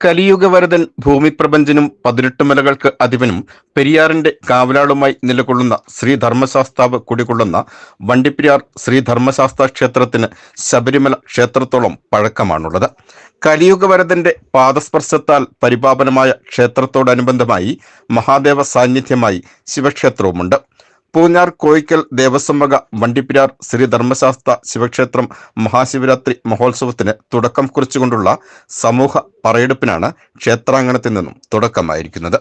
കലിയുഗവരദൻ ഭൂമിപ്രപഞ്ചനും 18 മലകൾക്ക് അധിപനും പെരിയാറിന്റെ കാവലാളുമായി നിലകൊള്ളുന്ന ശ്രീ ധർമ്മശാസ്താവ് കുടികൊള്ളുന്ന വണ്ടിപ്പെരിയാർ ശ്രീ ധർമ്മശാസ്താ ക്ഷേത്രത്തിന് ശബരിമല ക്ഷേത്രത്തോളം പഴക്കമാണുള്ളത്. കലിയുഗവരദന്റെ പാദസ്പർശത്താൽ പരിപാവനമായ ക്ഷേത്രത്തോടനുബന്ധമായി മഹാദേവ സാന്നിധ്യമായി ശിവക്ഷേത്രവുമുണ്ട്. പൂഞ്ഞാർ കോയിക്കൽ ദേവസ്വം വക വണ്ടിപ്പെരിയാർ ശ്രീ ധർമ്മശാസ്ത ശിവക്ഷേത്രം മഹാശിവരാത്രി മഹോത്സവത്തിന് തുടക്കം കുറിച്ചുകൊണ്ടുള്ള സമൂഹ പറയെടുപ്പിനാണ് ക്ഷേത്രാങ്കണത്തിൽ നിന്നും തുടക്കമായിരിക്കുന്നത്.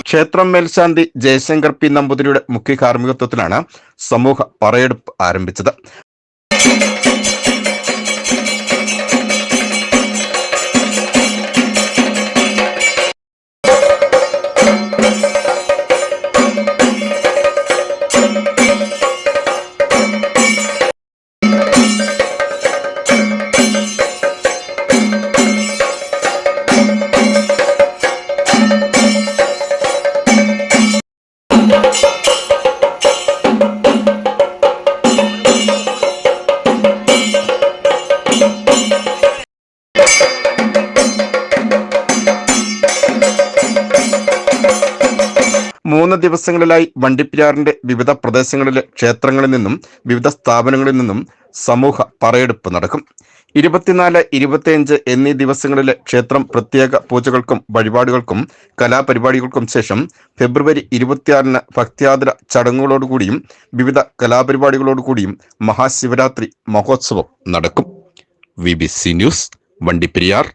ക്ഷേത്രം മേൽശാന്തി ജയശങ്കർ പി നമ്പൂതിരിയുടെ മുഖ്യ കാർമ്മികത്വത്തിലാണ് സമൂഹ പറയെടുപ്പ് ആരംഭിച്ചത്. മൂന്ന് ദിവസങ്ങളിലായി വണ്ടിപ്പെരിയാറിന്റെ വിവിധ പ്രദേശങ്ങളിലെ ക്ഷേത്രങ്ങളിൽ നിന്നും വിവിധ സ്ഥാപനങ്ങളിൽ നിന്നും സമൂഹ പറയെടുപ്പ് നടക്കും. 24, 25 എന്നീ ദിവസങ്ങളിലെ ക്ഷേത്രം പ്രത്യേക പൂജകൾക്കും വഴിപാടുകൾക്കും കലാപരിപാടികൾക്കും ശേഷം ഫെബ്രുവരി 26 ഭക്ത്യാദര ചടങ്ങുകളോടുകൂടിയും വിവിധ കലാപരിപാടികളോടുകൂടിയും മഹാശിവരാത്രി മഹോത്സവം നടക്കും. BBC news, Vandiperiyar.